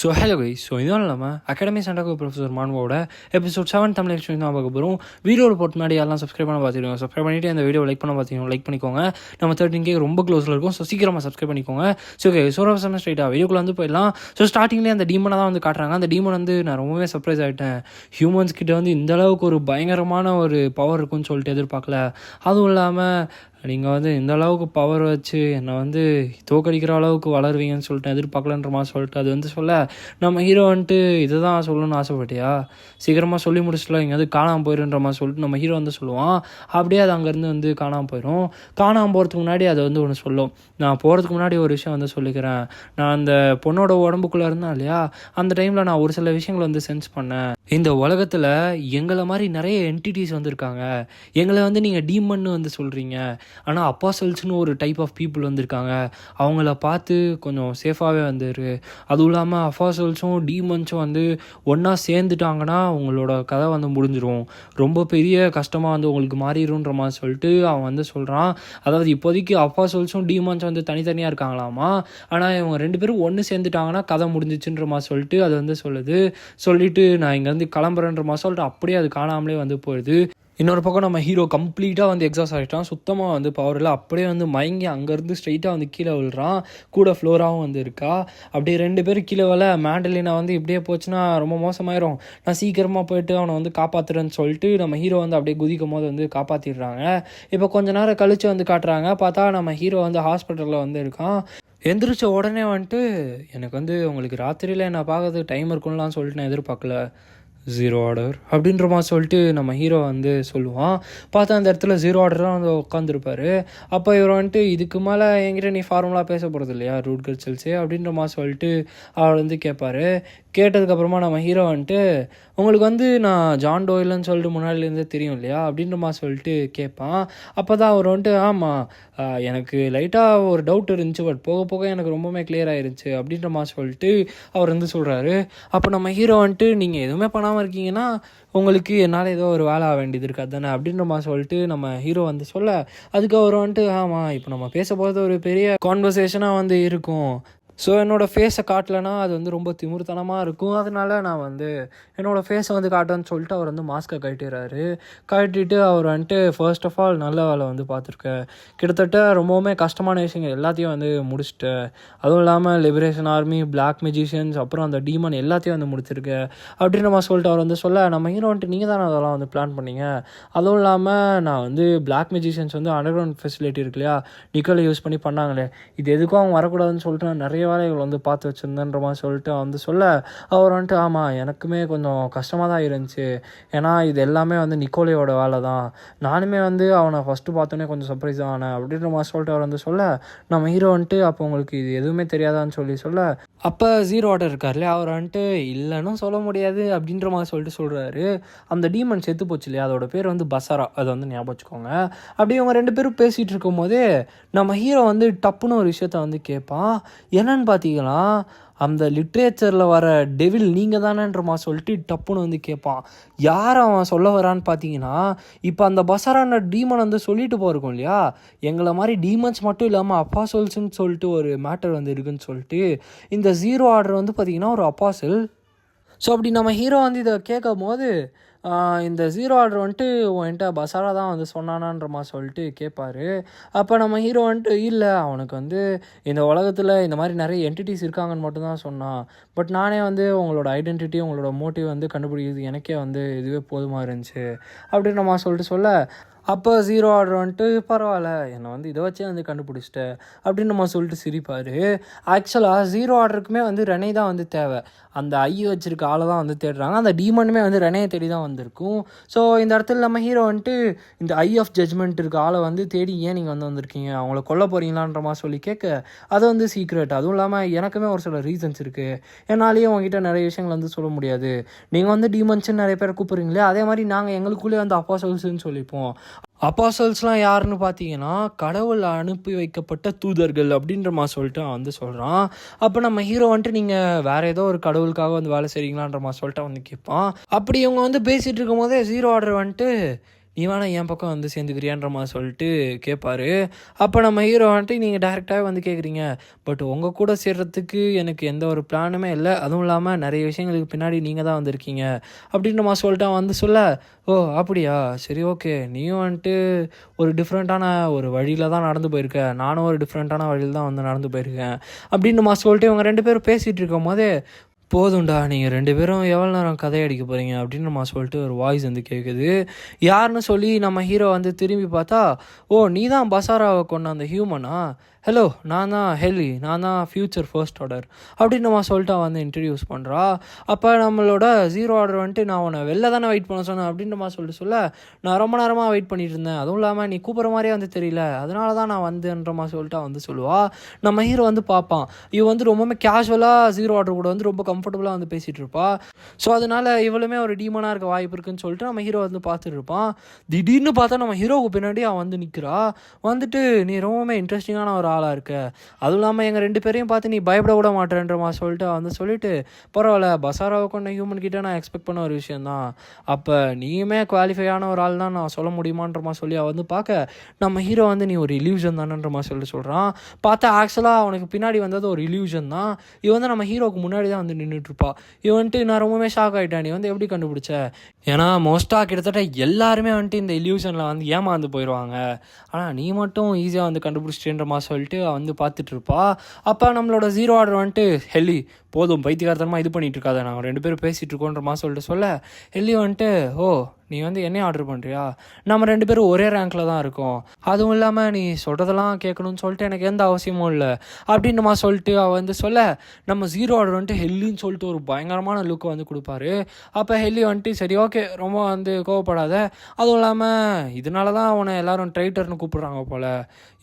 Hello guys. இதுவும் இல்லாமல் academy centre professor மான்வோட எபிசோட் 7 தமிழ் எக்ஸ்பிளைன் தான் பார்க்க போகிறோம். வீடியோவில் போட்டு முன்னாடி எல்லாம் சப்ஸ்கிரைப் பண்ண பார்த்துக்கோங்க. சப்ஸ்கிரைப் பண்ணிவிட்டு அந்த வீடியோ லைக் பண்ண பார்த்துக்கோங்க. லைக் பண்ணிக்கோங்க. நம்ம 13K ரொம்ப க்ளோஸில் இருக்கும். ஸோ சீக்கிரமாக சப்ஸ்கிரைப் பண்ணிக்கோங்க. ஸோ ஓகே, சோரவசம் ஸ்ட்ரைட்டாக வீடியோக்குள்ள வந்து போயிடலாம். ஸோ ஸ்டார்டிங்லேயே அந்த டீமனை தான் வந்து காட்டுறாங்க. அந்த டீமன் வந்து நான் ரொம்பவே சர்ப்ரைஸ் ஆகிட்டேன். ஹியூமன்ஸ் கிட்ட வந்து இந்த அளவுக்கு ஒரு பயங்கரமான ஒரு பவர் இருக்குன்னு சொல்லிட்டு எதிர்பார்க்கல. அதுவும் இல்லாமல் நீங்கள் வந்து இந்த அளவுக்கு பவர் வச்சு என்னை வந்து தோக்கடிக்கிற அளவுக்கு வளருவீங்கன்னு சொல்லிட்டு எதிர்பார்க்கலன்ற மாதிரி சொல்லிட்டு அது வந்து சொல்ல, நம்ம ஹீரோ வந்துட்டு இதை தான் சொல்லணும்னு ஆசைப்பட்டியா, சீக்கிரமாக சொல்லி முடிச்சுட்டு எங்கேயாவது காணாமல் போயிருன்ற மாதிரி சொல்லிட்டு நம்ம ஹீரோ வந்து சொல்லுவான். அப்படியே அது அங்கேருந்து வந்து காணாமல் போயிடும். காணாமல் போகிறதுக்கு முன்னாடி அதை வந்து ஒன்று சொல்லும். நான் போகிறதுக்கு முன்னாடி ஒரு விஷயம் வந்து சொல்லிக்கிறேன். நான் அந்த பொண்ணோட உடம்புக்குள்ளே இருந்தேன் இல்லையா, அந்த டைமில் நான் ஒரு சில விஷயங்களை வந்து சென்ஸ் பண்ணேன். இந்த உலகத்தில் எங்களை மாதிரி நிறைய என்டிட்டிஸ் வந்துருக்காங்க. எங்களை வந்து நீங்கள் டீமன்னு வந்து சொல்கிறீங்க, ஆனால் அப்பாசல்ஸ்னு ஒரு டைப் ஆஃப் பீப்புள் வந்திருக்காங்க. அவங்கள பார்த்து கொஞ்சம் சேஃபாகவே வந்துரு. அதுவும் இல்லாமல் அப்பாசல்ஸும் டீமன்ஸும் வந்து ஒன்றா சேர்ந்துட்டாங்கன்னா உங்களோட கதை வந்து முடிஞ்சிடும். ரொம்ப பெரிய கஷ்டமாக வந்து உங்களுக்கு மாறிடுன்ற மாதிரி சொல்லிட்டு அவன் வந்து சொல்கிறான். அதாவது இப்போதைக்கு அப்பாசல்ஸும் டீமன்ஸும் வந்து தனித்தனியாக இருக்காங்களாமா. ஆனால் இவங்க 2 பேரும் ஒன்று சேர்ந்துட்டாங்கன்னா கதை முடிஞ்சிச்சுன்ற மாதிரி சொல்லிட்டு அது வந்து சொல்லுது. சொல்லிவிட்டு நான் இங்கேருந்து கிளம்புறேன்ற மாதிரி சொல்லிட்டு அப்படியே அது காணாமலே வந்து போயிடுது. இன்னொரு பக்கம் நம்ம ஹீரோ கம்ப்ளீட்டாக வந்து எக்ஸாஸ்ட் ஆகிட்டான். சுத்தமாக வந்து பவரில் அப்படியே வந்து மயங்கி அங்கேருந்து ஸ்ட்ரைட்டாக வந்து கீழே விழுறான். கூட ஃப்ளோராகவும் வந்து இருக்கா. அப்படியே 2 பேரும் கீழே விழ மேண்டலினா வந்து இப்படியே போச்சுன்னா ரொம்ப மோசமாயிரும், நான் சீக்கிரமாக போயிட்டு அவனை வந்து காப்பாற்றுறேன்னு சொல்லிட்டு நம்ம ஹீரோ வந்து அப்படியே குதிக்கும் போது வந்து காப்பாற்றிடுறாங்க. இப்போ கொஞ்ச நேரம் கழித்து வந்து காட்டுறாங்க. பார்த்தா நம்ம ஹீரோ வந்து ஹாஸ்பிட்டலில் வந்து இருக்கான். எந்திரிச்ச உடனே வந்துட்டு எனக்கு வந்து உங்களுக்கு ராத்திரியில் என்னை பார்க்கறதுக்கு டைம் இருக்குன்னு சொல்லிட்டு நான் எதிர்பார்க்கல, 0 ஆர்டர் அப்படின்ற மாதிரி சொல்லிட்டு நம்ம ஹீரோ வந்து சொல்லுவான். பார்த்தா அந்த இடத்துல 0 ஆர்டர் தான் வந்து உட்காந்துருப்பாரு. அப்போ இவர் வந்துட்டு இதுக்கு மேலே என்கிட்ட நீ ஃபார்முலா பேச போகிறது இல்லையா ரூட் கல்ச்சல்ஸே அப்படின்ற மாதிரி சொல்லிட்டு அவர் வந்து கேட்பாரு. கேட்டதுக்கப்புறமா நம்ம ஹீரோ வந்துட்டு உங்களுக்கு வந்து நான் ஜான் டோயில்னு சொல்லிட்டு முன்னாடிலேருந்தே தெரியும் இல்லையா அப்படின்ற மாதிரி சொல்லிட்டு கேட்பான். அப்போ தான் அவர் வந்துட்டு ஆமாம் எனக்கு லைட்டாக ஒரு டவுட் இருந்துச்சு, பட் போக போக எனக்கு ரொம்பவுமே கிளியர் ஆயிருந்துச்சு அப்படின்ற மாதிரி சொல்லிட்டு அவர் வந்து சொல்கிறாரு. அப்போ நம்ம ஹீரோ வந்துட்டு நீங்கள் எதுவுமே பண்ணாமல் இருக்கீங்கன்னா உங்களுக்கு என்னால் ஏதோ ஒரு வேலை ஆக வேண்டியது இருக்காது தானே அப்படின்ற மாதிரி சொல்லிட்டு நம்ம ஹீரோ வந்து சொல்ல, அதுக்கு அவர் வந்துட்டு ஆமாம் இப்போ நம்ம பேச போகிறது ஒரு பெரிய கான்வர்சேஷனாக வந்து இருக்கும். ஸோ என்னோடய ஃபேஸை காட்டலைன்னா அது வந்து ரொம்ப திமிர்த்தனமாக இருக்கும். அதனால நான் வந்து என்னோடய ஃபேஸை வந்து காட்டுன்னு சொல்லிட்டு அவர் வந்து மாஸ்க்கை கட்டிடுறாரு. கட்டிட்டு அவர் வந்துட்டு ஃபர்ஸ்ட் ஆஃப் ஆல் நல்ல வேலை வந்து பார்த்துருக்கேன். கிட்டத்தட்ட ரொம்பவுமே கஷ்டமான விஷயங்கள் எல்லாத்தையும் வந்து முடிச்சுட்டேன். அதுவும் இல்லாமல் லிபரேஷன் ஆர்மி, பிளாக் மெஜிஷியன்ஸ், அப்புறம் அந்த டீமன் எல்லாத்தையும் வந்து முடிச்சிருக்கேன் அப்படின்னு நம்ம சொல்லிட்டு அவர் வந்து சொல்ல, நம்ம ஹீரோ வந்துட்டு நீங்கள் தானே அதெல்லாம் வந்து பிளான் பண்ணீங்க. அதுவும் இல்லாமல் நான் வந்து பிளாக் மெஜிஷியன்ஸ் வந்து அண்டர் கிரவுண்ட் ஃபெசிலிட்டி இருக்கு இல்லையா, நிக்கலை யூஸ் பண்ணி பண்ணாங்களே, இது எதுக்கும் அவங்க வரக்கூடாதுன்னு சொல்லிட்டு நான் நிறைய வேலைகள் வந்து பார்த்து வச்சுருந்தேன்ற மாதிரி சொல்லிட்டு வந்து சொல்ல, அவர் வந்துட்டு ஆமாம் எனக்குமே கொஞ்சம் கஷ்டமாக தான் இருந்துச்சு. ஏன்னா இது எல்லாமே வந்து நிக்கோலையோட வேலை தான். நானுமே வந்து அவனை ஃபஸ்ட்டு பார்த்தோன்னே கொஞ்சம் சர்ப்ரைஸ் ஆனேன் அப்படின்ற மாதிரி சொல்லிட்டு அவர் வந்து சொல்ல, நம்ம ஹீரோ வந்துட்டு அப்போ உங்களுக்கு இது எதுவுமே தெரியாதான்னு சொல்ல, அப்போ 0 ஆர்டர் இருக்கார் இல்லையா, அவர் வந்துட்டு இல்லைன்னு சொல்ல முடியாது அப்படின்ற மாதிரி சொல்லிட்டு சொல்கிறாரு. அந்த டீமன் செத்து போச்சு இல்லையா, அதோட பேர் வந்து பசாரா, அதை வந்து ஞாபகம் வச்சுக்கோங்க. அப்படியே அவங்க 2 பேரும் பேசிகிட்டு இருக்கும் போதே நம்ம ஹீரோ வந்து டப்புன்னு ஒரு விஷயத்த வந்து கேட்பான். என்னன்னு பார்த்தீங்கன்னா அந்த லிட்ரேச்சரில் வர டெவில் நீங்கள் தானேன்ற மாதிரி சொல்லிட்டு டப்புன்னு வந்து கேட்பான். யார் அவன் சொல்ல வரான்னு பார்த்தீங்கன்னா, இப்போ அந்த பசாரான டீமன் வந்து சொல்லிட்டு போயிருக்கோம் இல்லையா, எங்களை மாதிரி டீமன்ஸ் மட்டும் இல்லாமல் அப்பாசல்ஸ்ன்னு சொல்லிட்டு ஒரு மேட்டர் வந்து இருக்குன்னு சொல்லிட்டு இந்த 0 ஆர்டர் வந்து பார்த்திங்கன்னா ஒரு அப்பாசல். ஸோ அப்படி நம்ம ஹீரோ வந்து இதை கேட்கும் போது இந்த 0 ஆர்டர் வந்துட்டு என்கிட்ட பசாரா தான் வந்து சொன்னானான்ற மாதிரி சொல்லிட்டு கேட்பாரு. அப்போ நம்ம ஹீரோ வந்துட்டு இல்லை அவனுக்கு வந்து இந்த உலகத்தில் இந்த மாதிரி நிறைய என்டிட்டிஸ் இருக்காங்கன்னு மட்டும்தான் சொன்னான். பட் நானே வந்து உங்களோட ஐடென்டிட்டி, உங்களோட மோட்டிவ் வந்து கண்டுபிடிக்கிறது எனக்கே வந்து இதுவே போதுமாக இருந்துச்சு அப்படின்னு நம்ம சொல்லிட்டு சொல்ல, அப்போ 0 ஆர்டர் வந்துட்டு பரவாயில்ல என்னை வந்து இதை வச்சே வந்து கண்டுபிடிச்சிட்டேன் அப்படின்னு நம்ம சொல்லிட்டு சிரிப்பார். ஆக்சுவலாக 0 ஆர்டருக்குமே வந்து ரெனை தான் வந்து தேவை. அந்த ஐ வச்சிருக்க ஆளை தான் வந்து தேடுறாங்க. அந்த டீமனுமே வந்து ரெனையை தேடி தான் வந்திருக்கும். ஸோ இந்த இடத்துல நம்ம ஹீரோ வந்துட்டு இந்த ஐ ஆஃப் ஜட்ஜ்மெண்ட் இருக்க ஆளை வந்து தேடி ஏன் நீங்கள் வந்து வந்திருக்கீங்க, அவங்கள கொல்ல போகிறீங்களான்ற மாதிரி சொல்லி கேட்க, அது வந்து சீக்ரெட். அதுவும் இல்லாமல் எனக்குமே ஒரு சில ரீசன்ஸ் இருக்குது. என்னாலேயே உங்ககிட்ட நிறைய விஷயங்கள் வந்து சொல்ல முடியாது. நீங்கள் வந்து டீமன்ஸ்ன்னு நிறைய பேர் கூப்பிட்றீங்களே, அதே மாதிரி நாங்கள் எங்களுக்குள்ளே வந்து அப்பாசல்ஸ்ன்னு சொல்லிப்போம். அப்பாசல்ஸ்லாம் யாருன்னு பார்த்தீங்கன்னா கடவுள் அனுப்பி வைக்கப்பட்ட தூதர்கள் அப்படின்ற மாதிரி சொல்லிட்டு அவன் வந்து சொல்கிறான். அப்போ நம்ம ஹீரோ வந்துட்டு நீங்கள் வேறு ஏதோ ஒரு கடவுளுக்காக வந்து வேலை செய்கிறீங்களான்ற மாதிரி சொல்லிட்டு வந்து கேட்பான். அப்படி இவங்க வந்து பேசிகிட்டு இருக்கும் போதே 0 ஆர்டர் வந்துட்டு நீ வேணா என் பக்கம் வந்து சேர்ந்துக்கிறியான்ற மாதிரி சொல்லிட்டு கேட்பாரு. அப்போ நம்ம ஹீரோ வந்துட்டு நீங்கள் டேரெக்டாகவே வந்து கேட்குறீங்க, பட் உங்கள் கூட சேர்றதுக்கு எனக்கு எந்த ஒரு பிளானுமே இல்லை, அதுவும் இல்லாமல் நிறைய விஷயங்களுக்கு பின்னாடி நீங்கள் தான் வந்திருக்கீங்க அப்படின்ற மாதிரி சொல்லிட்டு அவன் வந்து சொல்ல, ஓ அப்படியா, சரி ஓகே, நீயும் வந்துட்டு ஒரு டிஃப்ரெண்ட்டான ஒரு வழியில் தான் நடந்து போயிருக்க, நானும் ஒரு டிஃப்ரெண்ட்டான வழியில் தான் வந்து நடந்து போயிருக்கேன் அப்படின்னு மாதிரி சொல்லிட்டு இவங்க 2 பேரும் பேசிகிட்டு இருக்கும் போதே, போதும்டா நீங்கள் 2 பேரும் எவ்வளோ நேரம் கதை அடிக்க போகிறீங்க அப்படின்னு நம்ம சொல்லிட்டு ஒரு வாய்ஸ் வந்து கேட்குது. யாருன்னு சொல்லி நம்ம ஹீரோ வந்து திரும்பி பார்த்தா, ஓ நீ தான் பசாராவை கொண்ட அந்த ஹியூமனா, ஹலோ நான் தான் ஹெலி, நான் தான் ஃப்யூச்சர் ஃபர்ஸ்ட் ஆர்டர் அப்படின்னு நம்ம சொல்லிட்டு அவன் வந்து இன்ட்ரடியூஸ் பண்ணுறா. அப்போ நம்மளோட ஜீரோ ஆர்டர் வந்துட்டு, நான் உன்னை வெளில தானே வெயிட் பண்ண சொன்னேன் அப்படின்ற மாதிரி சொல்லிட்டு சொல்ல, நான் ரொம்ப நேரமாக வெயிட் பண்ணிட்டு இருந்தேன், அதுவும் இல்லாமல் நீ கூப்பிட்ற மாதிரியே வந்து தெரியல, அதனால தான் நான் வந்துன்ற மாதிரி சொல்லிட்டு அவன் வந்து சொல்லுவா. நம்ம ஹீரோ வந்து பார்ப்பான், இவன் வந்து ரொம்பவுமே கேஷுவலாக ஜீரோ ஆர்டர் கூட வந்து ரொம்ப கம்ஃபர்டபுளாக வந்து பேசிகிட்டு இருப்பா. ஸோ அதனால் இவளுமே ஒரு டீமனாக இருக்க வாய்ப்பு இருக்குன்னு சொல்லிட்டு நம்ம ஹீரோ வந்து பார்த்துட்டு இருப்பான். திடீர்னு பார்த்தா நம்ம ஹீரோவுக்கு பின்னாடி அவன் வந்து நிற்கிறா. வந்துட்டு, நீ ரொம்பவுமே இன்ட்ரெஸ்டிங்கான ஒரு ஆளாக இருக்க, அதுவும் இல்லாமல் எங்கள் 2 பேரையும் பார்த்து நீ பயப்பட விட மாட்டேன்ற மாதிரி சொல்லிட்டு வந்து சொல்லிட்டு, பரவாயில்ல, பசாராவை கொண்ட ஹியூமன் கிட்ட நான் எக்ஸ்பெக்ட் பண்ண ஒரு விஷயந்தான், அப்போ நீயுமே குவாலிஃபையான ஒரு ஆள் தான் நான் சொல்ல முடியுமான்ற மாதிரி சொல்லி அவள் வந்து பார்க்க, நம்ம ஹீரோ வந்து நீ ஒரு இல்யூஷன் தானன்ற மாதிரி சொல்லிட்டு சொல்கிறான். பார்த்தா ஆக்சுவலாக அவனுக்கு பின்னாடி வந்தது ஒரு இல்யூஷன் தான். இவன் வந்து நம்ம ஹீரோவுக்கு முன்னாடி தான் வந்து நின்றுட்டுருப்பா. இவன் வந்துட்டு, நான் ரொம்பவே ஷாக் ஆகிட்டேன், நீ வந்து எப்படி கண்டுபிடிச்ச, ஏன்னா மோஸ்ட்டாக கிட்டத்தட்ட எல்லாருமே வந்துட்டு இந்த இல்யூஷனில் வந்து ஏமாந்து போயிடுவாங்க, ஆனால் நீ மட்டும் ஈஸியாக வந்து கண்டுபிடிச்சிட்டேன்ற மாதிரி சொல்லிட்டு வந்து பார்த்துட்ருப்பா. அப்போ நம்மளோட ஜீரோ ஆர்டர் வந்துட்டு, ஹெல்லி போதும் பைத்தியகாரத்தனமாக இது பண்ணிகிட்டு இருக்காத, நாங்கள் 2 பேரும் பேசிகிட்டு இருக்கோன்ற மாதிரி சொல்லிட்டு சொல்ல, ஹெல்லி வந்துட்டு, ஓ நீ வந்து என்ன ஆர்டர் பண்ணுறியா, நம்ம 2 பேரும் ஒரே ரேங்கில் தான் இருக்கோம், அதுவும் இல்லாமல் நீ சொல்கிறதெல்லாம் கேட்கணும்னு சொல்லிட்டு எனக்கு எந்த அவசியமும் இல்லை அப்படின்ற மாதிரி சொல்லிட்டு அவள் வந்து சொல்ல, நம்ம ஜீரோ ஆர்டர் வந்துட்டு ஹெல்லின்னு சொல்லிட்டு ஒரு பயங்கரமான லுக்கை வந்து கொடுப்பாரு. அப்போ ஹெல்லி வந்துட்டு, சரி ஓகே, ரொம்ப வந்து கோவப்படாத, அதுவும் இல்லாமல் இதனால தான் உன்னை எல்லோரும் ட்ரைட்டர்னு கூப்பிட்றாங்க போல்,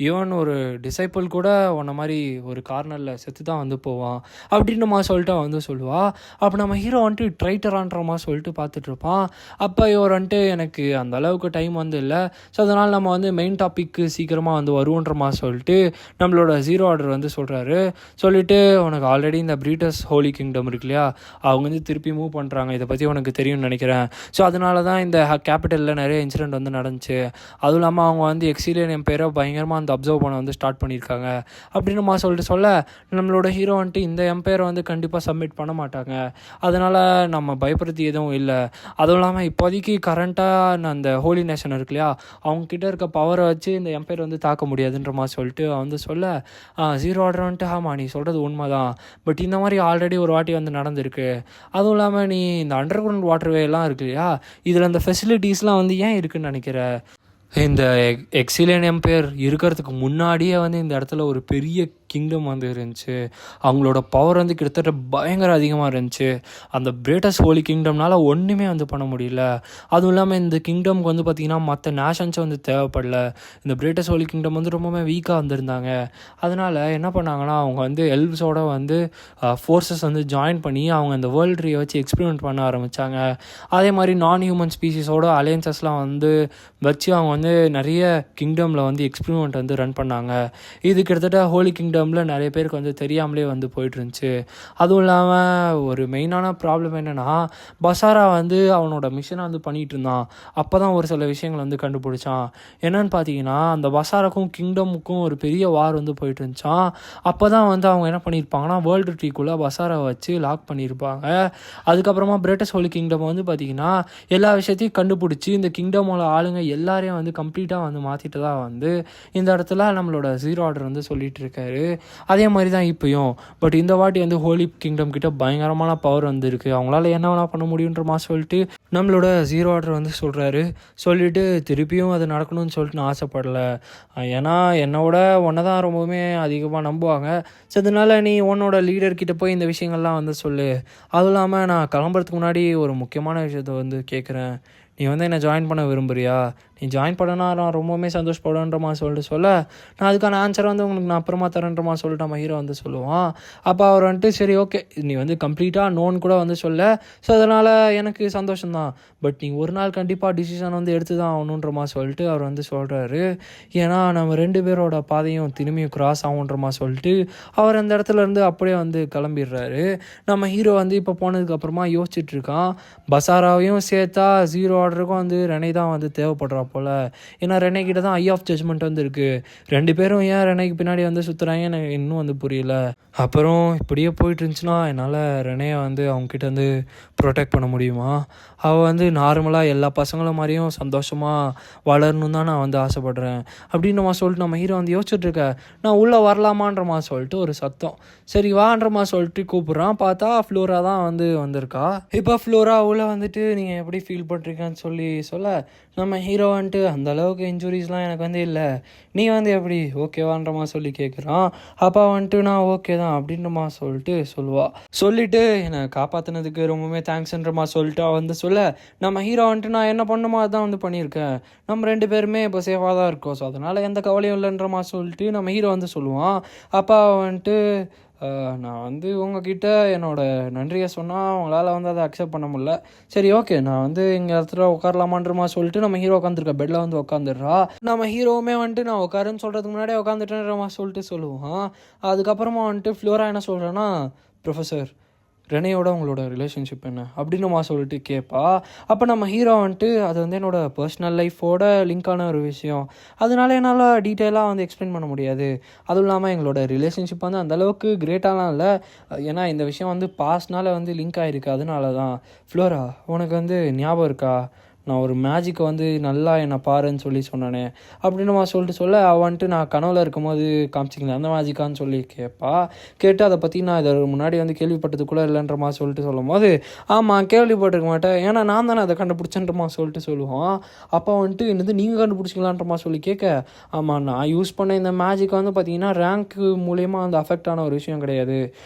ஈவன் ஒரு டிசைபிள் கூட உன்ன மாதிரி ஒரு கார்னரில் செத்து தான் வந்து போவான் அப்படின்ற மாதிரி சொல்லிட்டு அவன் வந்து சொல்லுவாள். அப்போ நம்ம ஹீரோ வந்துட்டு ட்ரைட்டரான்ற மாதிரி சொல்லிட்டு பார்த்துட்ருப்பான். அப்போ இவர் வந்துட்டு, எனக்கு அந்த அளவுக்கு டைம் வந்து இல்லை, ஸோ அதனால் நம்ம வந்து மெயின் டாப்பிக்கு சீக்கிரமாக வந்து வருவோன்ற மாதிரி சொல்லிட்டு நம்மளோட ஜீரோ ஆர்டர் வந்து சொல்கிறாரு. சொல்லிவிட்டு, உனக்கு ஆல்ரெடி இந்த பிரீட்டஸ் ஹோலி கிங்டம் இருக்கு இல்லையா, அவங்க வந்து திருப்பி மூவ் பண்ணுறாங்க, இதை பற்றி உனக்கு தெரியும்னு நினைக்கிறேன், ஸோ அதனால தான் இந்த கேபிட்டலில் நிறைய இன்சிடென்ட் வந்து நடந்துச்சு, அதுவும் இல்லாமல் அவங்க வந்து எக்ஸிலியன் எம்பையரை பயங்கரமாக அந்த அப்சர்வ் பண்ண வந்து ஸ்டார்ட் பண்ணியிருக்காங்க அப்படின்னு மாதிரி சொல்லிட்டு சொல்ல, நம்மளோட ஹீரோ வந்துட்டு, இந்த எம்பையரை வந்து கண்டிப்பாக சப்மிட் பண்ண மாட்டாங்க, அதனால் நம்ம பயப்படுத்தி எதுவும் இல்லை, அதுவும் இல்லாமல் இப்போதைக்கு கரண்ட்டாக அந்த ஹோலி நேஷன் இருக்கு இல்லையா, அவங்கக்கிட்ட இருக்க பவரை வச்சு இந்த எம்பையர் வந்து தாக்க முடியாதுன்ற மாதிரி சொல்லிட்டு வந்து சொல்ல, ஜீரோ ஆர்டர் வந்துட்டு, ஆமாம் நீ சொல்கிறது உண்மை தான், பட் இந்த மாதிரி ஆல்ரெடி ஒரு வாட்டி வந்து நடந்திருக்கு, அதுவும் இல்லாமல் நீ இந்த அண்டர் கிரவுண்ட் வாட்டர்வே எல்லாம் இருக்கு இல்லையா, இதில் அந்த ஃபெசிலிட்டிஸ்லாம் வந்து ஏன் இருக்குதுன்னு நினைக்கிற, இந்த எக்ஸிலியன் எம்பையர் இருக்கிறதுக்கு முன்னாடியே வந்து இந்த இடத்துல ஒரு பெரிய கிங்டம் வந்து இருந்துச்சு, அவங்களோட பவர் வந்து கிட்டத்தட்ட பயங்கர அதிகமாக இருந்துச்சு, அந்த பிரேட்டஸ் ஹோலி கிங்டம்னால ஒன்றுமே வந்து பண்ண முடியல, அதுவும் இல்லாமல் இந்த கிங்டம்க்கு வந்து பார்த்திங்கன்னா மற்ற நேஷன்ஸை வந்து தேவைப்படல, இந்த பிரேட்டஸ் ஹோலி கிங்டம் வந்து ரொம்பவே வீக்காக வந்திருந்தாங்க, அதனால் என்ன பண்ணாங்கன்னா அவங்க வந்து எல்வ்ஸோட வந்து ஃபோர்ஸஸ் வந்து ஜாயின் பண்ணி அவங்க அந்த வேர்ல்ட் ட்ரீயை வச்சு எக்ஸ்பெரிமெண்ட் பண்ண ஆரம்பித்தாங்க, அதே மாதிரி நான் ஹியூமன் ஸ்பீசிஸோட அலையன்சஸ்லாம் வந்து வச்சு அவங்க வந்து நிறைய கிங்டமில் வந்து எக்ஸ்பெரிமெண்ட் வந்து ரன் பண்ணாங்க, இது கிட்டத்தட்ட ஹோலி கிங்டமில் நிறைய பேருக்கு வந்து தெரியாமலே வந்து போயிட்டு இருந்துச்சு. அதுவும் இல்லாமல் ஒரு மெயினான ப்ராப்ளம் என்னென்னா, பசாரா வந்து அவனோட மிஷனை வந்து பண்ணிகிட்டு இருந்தான், அப்போ தான் ஒரு சில விஷயங்கள் வந்து கண்டுபிடிச்சான், என்னன்னு பார்த்தீங்கன்னா அந்த பசாராக்கும் கிங்டமுக்கும் ஒரு பெரிய வார் வந்து போயிட்டு இருந்துச்சான், அப்போ தான் வந்து அவங்க என்ன பண்ணியிருப்பாங்கன்னா வேர்ல்டு ட்ரீக்குள்ளே பசாராவை வச்சு லாக் பண்ணியிருப்பாங்க. அதுக்கப்புறமா பிரேட்டஸ் ஹோலி கிங்டம் வந்து பார்த்திங்கன்னா எல்லா விஷயத்தையும் கண்டுபிடிச்சி இந்த கிங்டமோட ஆளுங்க எல்லாரையும் வந்து கம்ப்ளீட்டாக வந்து மாற்றிட்டு தான் வந்து இந்த இடத்துல நம்மளோட ஜீரோ ஆர்டர் வந்து சொல்லிகிட்டு இருக்காரு. அதே மாதிரி தான் இப்போயும், பட் இந்த வாட்டி வந்து ஹோலி கிங்டம் கிட்ட பயங்கரமான பவர் வந்து இருக்குது, அவங்களால என்ன வேணால் பண்ண முடியுன்ற மாதிரி சொல்லிட்டு நம்மளோட ஜீரோ ஆர்டர் வந்து சொல்கிறாரு. சொல்லிவிட்டு, திருப்பியும் அது நடக்கணும்னு சொல்லிட்டு நான் ஆசைப்படலை, ஏன்னா என்னோட ஒன்றை தான் ரொம்பவுமே அதிகமாக நம்புவாங்க, ஸோ அதனால் நீ உன்னோட லீடர்கிட்ட போய் இந்த விஷயங்கள்லாம் வந்து சொல்லு, அதுவும் இல்லாமல் நான் கிளம்புறதுக்கு முன்னாடி ஒரு முக்கியமான விஷயத்தை வந்து கேட்குறேன், நீ வந்து என்னை ஜாயின் பண்ண விரும்புகிறியா, நீ ஜாயின் பண்ணனா நான் ரொம்பவுமே சந்தோஷப்படுன்ற மாதிரி சொல்லிட்டு சொல்ல, நான் அதுக்கான ஆன்சரை வந்து உங்களுக்கு நான் அப்புறமா தரேன்ற மாதிரி சொல்லிட்டு நம்ம ஹீரோ வந்து சொல்லுவான். அப்போ அவர் வந்துட்டு, சரி ஓகே நீ வந்து கம்ப்ளீட்டாக நோன் கூட வந்து சொல்ல, ஸோ அதனால் எனக்கு சந்தோஷம்தான், பட் நீ ஒரு நாள் கண்டிப்பாக டிசிஷன் வந்து எடுத்து தான் ஆகணுன்ற மாதிரி சொல்லிட்டு அவர் வந்து சொல்கிறாரு. ஏன்னா நம்ம 2 பேரோட பாதையும் திரும்பியும் கிராஸ் ஆகுன்ற மாதிரி சொல்லிட்டு அவர் அந்த இடத்துல இருந்து அப்படியே வந்து கிளம்பிடுறாரு. நம்ம ஹீரோ வந்து இப்போ போனதுக்கப்புறமா யோசிச்சுட்ருக்கான், பசாராவையும் சேர்த்தா ஜீரோட ஆர்டருக்கும் வந்து ரெனை தான் வந்து தேவைப்படுறா போல். ஏன்னா ரெனை கிட்ட தான் ஐ ஆஃப் ஜட்ஜ்மெண்ட் வந்து இருக்குது. 2 பேரும் ஏன் ரெனைக்கு பின்னாடி வந்து சுற்றுறாங்க எனக்கு இன்னும் வந்து புரியல. அப்புறம் இப்படியே போயிட்டு இருந்துச்சுன்னா என்னால் ரெனையை வந்து அவங்கக்கிட்ட வந்து ப்ரொடெக்ட் பண்ண முடியுமா? அவள் வந்து நார்மலாக எல்லா பசங்களும் மாதிரியும் சந்தோஷமாக வளரணும் தான் நான் வந்து ஆசைப்பட்றேன் அப்படின்னு சொல்லிட்டு நம்ம ஹீரோ வந்து யோசிச்சுட்ருக்க. நான் உள்ளே வரலாமான்றமா சொல்லிட்டு ஒரு சத்தம். சரி வான்றமா சொல்லிட்டு கூப்பிட்றான். பார்த்தா ஃப்ளோரா தான் வந்து வந்திருக்கா. இப்போ ஃப்ளோரா உள்ளே வந்துட்டு நீங்கள் எப்படி ஃபீல் பண்ணுறீங்கன்னு சொல்ல நம்ம ஹீரோ வந்துட்டு அந்த அளவுக்கு இன்ஜுரிஸ்லாம் எனக்கு வந்து இல்லை, நீ வந்து எப்படி ஓகேவான்றமா சொல்லி கேட்குறான். அப்பா வந்துட்டு நான் ஓகே தான் அப்படின்றமா சொல்லிட்டு சொல்லிட்டு என்னை காப்பாற்றினதுக்கு ரொம்பவுமே தேங்க்ஸ்ன்றமா சொல்லிட்டு வந்து நம்ம ஹீரோ வந்துட்டு நான் என்ன பண்ணுமோ அதான் வந்து பண்ணியிருக்கேன், நம்ம 2 பேருமே இப்போ சேஃபாக தான் இருக்கோம், ஸோ அதனால் எந்த கவலையும் இல்லைன்றமா சொல்லிட்டு நம்ம ஹீரோ வந்து சொல்லுவான். அப்பா வந்துட்டு நான் வந்து உங்ககிட்ட என்னோடய நன்றியை சொன்னால் அவங்களால வந்து அதை அக்செப்ட் பண்ண முடியல, சரி ஓகே நான் வந்து இங்கே இடத்துல உட்காரலாமான்றமா சொல்லிட்டு நம்ம ஹீரோ உட்காந்துருக்க பெட்டில் வந்து உட்காந்துடுறா. நம்ம ஹீரோவுமே வந்துட்டு நான் உட்காருன்னு சொல்கிறதுக்கு முன்னாடியே உட்காந்துட்டேன்றமா சொல்லிட்டு சொல்லுவான். அதுக்கப்புறமா வந்துட்டு ஃப்ளோரா என்ன சொல்கிறேன்னா, ப்ரொஃபஸர் ரெனையோட உங்களோட ரிலேஷன்ஷிப் என்ன அப்படின்னு சொல்லிட்டு கேட்பா. அப்போ நம்ம ஹீரோ வந்துட்டு அது வந்து என்னோடய பர்சனல் லைஃபோட லிங்கான ஒரு விஷயம், அதனால என்னால் டீட்டெயிலாக வந்து எக்ஸ்பிளைன் பண்ண முடியாது. அதுவும் இல்லாமல் எங்களோட ரிலேஷன்ஷிப் வந்து அந்தளவுக்கு கிரேட்டாலாம் இல்லை, ஏன்னா இந்த விஷயம் வந்து பாஸ்ட்னால வந்து லிங்க் ஆகிருக்கு, அதனால தான். ஃப்ளோரா உனக்கு வந்து ஞாபகம் இருக்கா, நான் ஒரு மேஜிக்கை வந்து நல்லா என்னை பாருன்னு சொன்னானே அப்படின்னு சொல்லிட்டு அவள் வந்துட்டு நான் கனவுல இருக்கும்போது காமிச்சிங்களேன் அந்த மேஜிக்கான்னு சொல்லி கேட்டு அதை பற்றி நான் இதை முன்னாடி வந்து கேள்விப்பட்டது கூட இல்லைன்ற மாதிரி சொல்லிட்டு சொல்லும் போது ஆமாம் கேள்விப்பட்டிருக்க மாட்டேன், ஏன்னா நான் தானே அதை கண்டுபிடிச்சேன்றமா சொல்லிட்டு சொல்லுவோம். அப்போ வந்துட்டு என்னது நீங்கள் கண்டுபிடிச்சிக்கலான்றமா சொல்லி கேட்க, ஆமாம் நான் யூஸ் பண்ண இந்த மேஜிக் வந்து பார்த்தீங்கன்னா ரேங்க்கு மூலயமா வந்து அஃபெக்ட் ஆன ஒரு விஷயம் கிடையாது,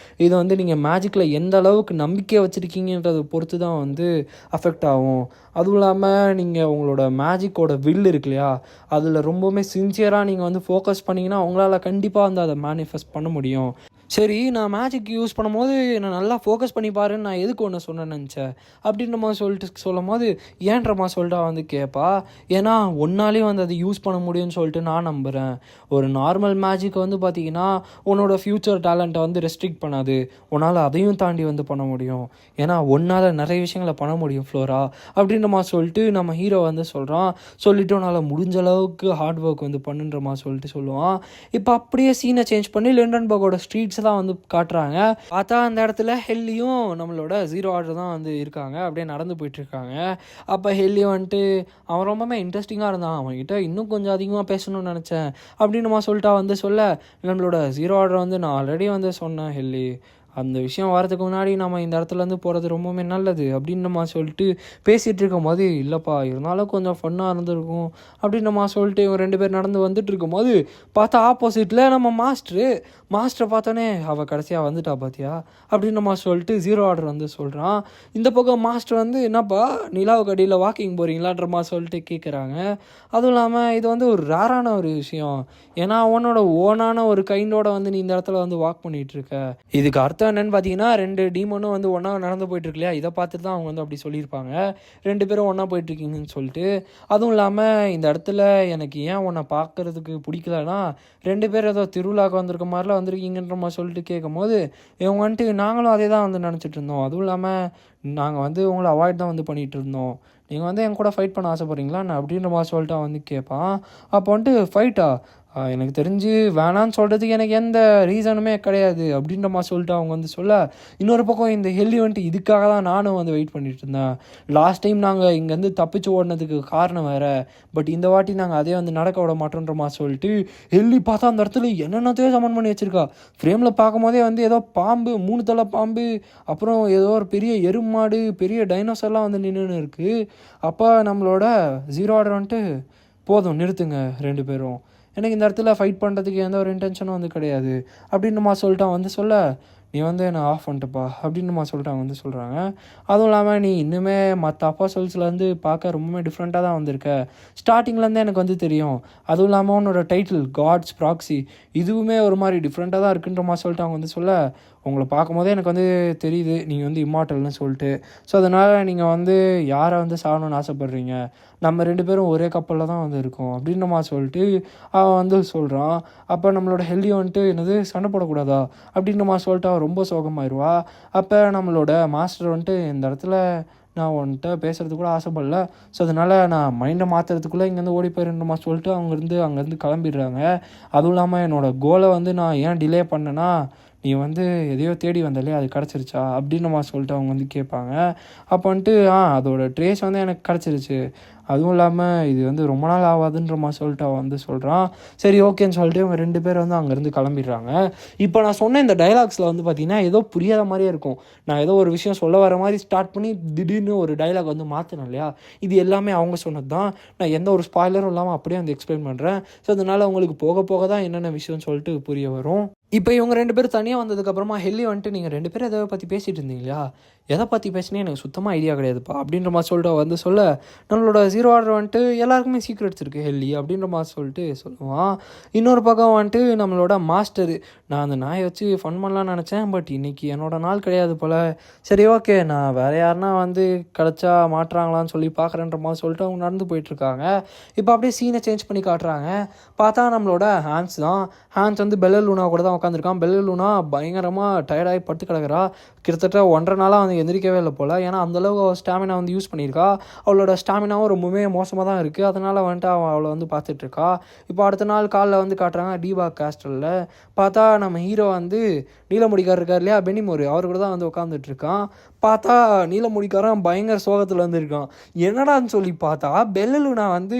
இது வந்து நீங்கள் மேஜிக்கில் எந்த அளவுக்கு நம்பிக்கை வச்சுருக்கீங்கன்றதை பொறுத்து தான் வந்து அஃபெக்ட் ஆகும். அதுவும் இல்லாமல் நீங்கள் உங்களோட மேஜிக்கோட வில் இருக்கு இல்லையா, அதில் ரொம்பவுமே சின்சியராக நீங்கள் வந்து ஃபோக்கஸ் பண்ணிங்கன்னா உங்களால் கண்டிப்பாக வந்து அதை மேனிஃபெஸ்ட் பண்ண முடியும். சரி நான் மேஜிக் யூஸ் பண்ணும்போது நான் நல்லா ஃபோக்கஸ் பண்ணி பாருன்னு நான் எதுக்கு ஒன்று சொன்னேன்னு நினச்சேன் அப்படின்ற மாதிரி சொல்லும் போது ஏன்றமா சொல்லிட்டு வந்து கேட்பா. ஏன்னா ஒன்னாலேயும் வந்து அதை யூஸ் பண்ண முடியும்னு சொல்லிட்டு நான் நம்புகிறேன். ஒரு நார்மல் மேஜிக் வந்து பார்த்திங்கன்னா உன்னோட ஃப்யூச்சர் டேலண்ட்டை வந்து ரெஸ்ட்ரிக்ட் பண்ணாது, உன்னால் அதையும் தாண்டி வந்து பண்ண முடியும், ஏன்னா ஒன்றால் நிறைய விஷயங்களை பண்ண முடியும் ஃப்ளோரா அப்படின்ற மாதிரி சொல்லிட்டு நம்ம ஹீரோ வந்து சொல்லிட்டு உன்னால் முடிஞ்ச அளவுக்கு ஹார்ட் ஒர்க் வந்து பண்ணுன்ற மாதிரி சொல்லிட்டு சொல்லுவான். இப்போ அப்படியே சீனை சேஞ்ச் பண்ணி லெண்டன்பர்கோட ஸ்ட்ரீட்ஸ் தான் வந்து காட்டுறாங்க. பார்த்தா அந்த இடத்துல ஹெல்லியும் நம்மளோட ஜீரோ ஆர்டர் தான் வந்து இருக்காங்க, அப்படியே நடந்து போயிட்டு இருக்காங்க. அப்போ ஹெல்லி வந்துட்டு அவன் ரொம்பவே இன்ட்ரெஸ்டிங்காக இருந்தான், அவன்கிட்ட இன்னும் கொஞ்சம் அதிகமாக பேசணும்னு நினச்சேன் அப்படின்னு சொல்லிட்டா வந்து நம்மளோட ஜீரோ ஆர்டர் வந்து நான் ஆல்ரெடி வந்து சொன்னேன் ஹெல்லி, அந்த விஷயம் வரதுக்கு முன்னாடி நம்ம இந்த இடத்துலேருந்து போகிறது ரொம்பவுமே நல்லது அப்படின்னு சொல்லிட்டு பேசிகிட்டு இருக்கும் போது இல்லைப்பா இருந்தாலும் கொஞ்சம் ஃபன்னாக இருந்திருக்கும் அப்படின்னு சொல்லிட்டு இவங்க 2 பேர் நடந்து வந்துட்டு இருக்கும்போது பார்த்தா ஆப்போசிட்டில் நம்ம மாஸ்டரை பார்த்தோன்னே அவள் கடைசியாக வந்துட்டா பார்த்தியா அப்படின்னு சொல்லிட்டு ஜீரோ ஆர்டர் வந்து சொல்கிறான். இந்த பக்கம் மாஸ்டர் வந்து என்னப்பா நிலாவுக்கு அடியில் வாக்கிங் போகிறீங்களான்ற சொல்லிட்டு கேட்குறாங்க. அதுவும் இல்லாமல் இது வந்து ஒரு ரேரான ஒரு விஷயம், ஏன்னா உன்னோட ஓனான ஒரு கைண்டோட வந்து நீ இந்த இடத்துல வந்து வாக் பண்ணிகிட்டு இருக்க. இதுக்கு அர்த்தம் என்னன்னு பார்த்தீங்கன்னா 2 டீமனும் வந்து ஒன்றா நடந்து போயிட்டுருக்கு இல்லையா, இதை பார்த்துட்டு தான் அவங்க வந்து அப்படி சொல்லியிருப்பாங்க 2 பேரும் ஒன்றா போயிட்டுருக்கீங்கன்னு சொல்லிட்டு. அதுவும் இல்லாமல் இந்த இடத்துல எனக்கு ஏன் உன்னை பார்க்குறதுக்கு பிடிக்கலன்னா 2 பேர் ஏதோ திருவிழாவுக்கு வந்திருக்க மாதிரிலாம் வந்திருக்கீங்கன்ற மாதிரி சொல்லிட்டு கேட்கும் போது இவங்க வந்துட்டு நாங்களும் அதே தான் வந்து நினச்சிட்டு இருந்தோம், அதுவும் இல்லாமல் நாங்கள் வந்து உங்களை அவாய்ட் தான் வந்து பண்ணிகிட்டு இருந்தோம், நீங்கள் வந்து என் கூட ஃபைட் பண்ண ஆசைப்பட்றீங்களா நான் அப்படின்ற மாதிரி சொல்லிட்டு வந்து கேட்பான். அப்போ வந்துட்டு ஃபைட்டா எனக்கு தெரிஞ்சு வேணான்னு சொல்கிறதுக்கு எனக்கு எந்த ரீசனுமே கிடையாது அப்படின்ற மாதிரி சொல்லிட்டு அவங்க வந்து இன்னொரு பக்கம் இந்த ஹெல்லி வந்துட்டு இதுக்காக தான் நானும் வந்து வெயிட் பண்ணிட்டு இருந்தேன், லாஸ்ட் டைம் நாங்கள் இங்கேருந்து தப்பிச்சு ஓடினதுக்கு காரணம் வேறு, பட் இந்த வாட்டி நாங்கள் அதே வந்து நடக்க விட மாட்டோன்ற மாதிரி சொல்லிட்டு ஹெல்லி பார்த்தா அந்த இடத்துல என்னென்னத்தையோ சமன் பண்ணி வச்சுருக்கா. ஃப்ரேமில் பார்க்கும்போதே வந்து ஏதோ பாம்பு 3 தலை பாம்பு, அப்புறம் ஏதோ ஒரு பெரிய எருமாடு, பெரிய டைனோசர்லாம் வந்து நின்றுன்னு இருக்குது. அப்போ நம்மளோட ஜீரோ ஆர்டர் வந்துட்டு போதும் நிறுத்துங்க 2 பேரும், எனக்கு இந்த இடத்துல ஃபைட் பண்ணுறதுக்கு எந்த ஒரு இன்டென்ஷனும் வந்து கிடையாது அப்படின்னுமா சொல்லிட்டு வந்து நீ வந்து என்னை ஆஃப் பண்ணிட்டுப்பா அப்படின்னுமா சொல்லிட்டு அவங்க வந்து சொல்கிறாங்க. அதுவும் இல்லாமல் நீ இன்னுமே மற்ற அப்பா சொல்ஸ்லேருந்து பார்க்க ரொம்பவே டிஃப்ரெண்ட்டாக தான் வந்திருக்க, ஸ்டார்டிங்லேருந்தே எனக்கு வந்து தெரியும். அதுவும் இல்லாமல் உன்னோட டைட்டில் காட்ஸ் ப்ராக்ஸி இதுவுமே ஒரு மாதிரி டிஃப்ரெண்ட்டாக தான் இருக்குன்ற மாதிரி சொல்லிட்டு அவங்க வந்து உங்களை பார்க்கும்போதே எனக்கு வந்து தெரியுது நீங்கள் வந்து இம்மார்ட்டல்னு சொல்லிட்டு, ஸோ அதனால் நீங்கள் வந்து யாரை வந்து சாகணும்னு ஆசைப்பட்றீங்க, நம்ம 2 பேரும் ஒரே கப்பலில் தான் வந்து இருக்கோம் அப்படின்ற மாதிரி சொல்லிட்டு அவன் வந்து சொல்கிறான். அப்போ நம்மளோட ஹெல்லி வந்துட்டு என்னது சண்டை போடக்கூடாதா அப்படின்ற மாதிரி சொல்லிட்டு அவன் ரொம்ப சோகமாயிருவா. அப்போ நம்மளோட மாஸ்டர் வந்துட்டு இந்த இடத்துல நான் உன்கிட்ட பேசுகிறதுக்கு கூட ஆசைப்படல. ஸோ அதனால் நான் மைண்டை மாற்றுறதுக்குள்ளே இங்கேருந்து ஓடி போயிருந்தோமா சொல்லிட்டு அங்கேருந்து கிளம்பிடுறாங்க. அதுவும் இல்லாமல் என்னோடய கோலை வந்து நான் ஏன் டிலே பண்ணேன்னா, நீ வந்து எதையோ தேடி வந்தாலே அது கிடச்சிருச்சா அப்படின்னு சொல்லிட்டு அவங்க வந்து கேட்பாங்க. அப்போ வந்துட்டு அதோடய ட்ரேஸ் வந்து எனக்கு கிடச்சிருச்சு, அதுவும் இல்லாமல் இது வந்து ரொம்ப நாள் ஆகாதுன்ற சொல்லிட்டு அவன் வந்து சொல்கிறான். சரி ஓகேன்னு சொல்லிட்டு இவங்க 2 பேர் வந்து அங்கேருந்து கிளம்பிடுறாங்க. இப்போ நான் சொன்ன இந்த டைலாக்ஸில் வந்து பார்த்திங்கன்னா ஏதோ புரியாத மாதிரியே இருக்கும். நான் ஏதோ ஒரு விஷயம் சொல்ல வர மாதிரி ஸ்டார்ட் பண்ணி திடீர்னு ஒரு டைலாக் வந்து மாற்றினேன் இல்லையா, இது எல்லாமே அவங்க சொன்னது தான். நான் எந்த ஒரு ஸ்பாய்லரும் இல்லாமல் அப்படியே வந்து எக்ஸ்பிளைன் பண்ணுறேன். ஸோ அதனால் அவங்களுக்கு போக போக தான் என்னென்ன விஷயம்னு சொல்லிட்டு புரிய வரும். இப்போ இவங்க 2 பேரும் தனியாக வந்ததுக்கப்புறமா ஹெல்லி வந்துட்டு, நீங்கள் 2 பேரும் எதை பற்றி பேசிகிட்டு இருந்தீங்க இல்லையா, எதை பற்றி பேசினே எனக்கு சுத்தமாக ஐடியா கிடையாதுப்பா அப்படின்ற சொல்லிட்டு வந்து சொல்ல, நம்மளோட ஜீரோ ஆர்டர் வந்துட்டு எல்லாருக்குமே சீக்ரெட்ஸ் இருக்குது ஹெல்லி அப்படின்ற சொல்லிட்டு சொல்லுவான். இன்னொரு பக்கம் வந்துட்டு நம்மளோட மாஸ்டரு, நான் அந்த நாயை வச்சு ஃபன் பண்ணலான்னு நினச்சேன், பட் இன்றைக்கி என்னோட நாள் கிடையாது போல். சரி ஓகே, நான் வேறு யாருனா வந்து கிடச்சா மாட்டுறாங்களான்னு சொல்லி பார்க்குறேன்ற சொல்லிட்டு அவங்க நடந்து போயிட்டுருக்காங்க. இப்போ அப்படியே சீனை சேஞ்ச் பண்ணி காட்டுறாங்க. பார்த்தா நம்மளோட ஹான்ஸ் தான். ஹான்ஸ் வந்து பெல்ல லூனா கூட தான் உட்காந்துருக்கான். பெல்ல லூனா பயங்கரமாக டயர்டாகி படுத்து கிடக்கிறா. கிட்டத்தட்ட 1.5 நாளாக வந்து எந்திரிக்கவே இல்லை போல். ஏன்னா அந்தளவுக்கு அவள் ஸ்டாமினா வந்து யூஸ் பண்ணியிருக்கா. அவளோட ஸ்டாமினாவும் ரொம்பவே மோசமாக தான் இருக்குது. அதனால் வந்துட்டு அவளை வந்து பார்த்துட்ருக்கா. இப்போ அடுத்த நாள் காலைல வந்து காட்டுறாங்க டீபா கேஸ்டலில். பார்த்தா நம்ம ஹீரோ வந்து நீலமுடிக்கார் இருக்கார் இல்லையா, பெனிமோர், அவர் கூட தான் வந்து உட்காந்துட்ருக்கான். பார்த்தா நீலமுடிக்காரன் பயங்கர சோகத்தில் வந்துருக்கான். என்னடான்னு சொல்லி பார்த்தா பெல்லலூனா வந்து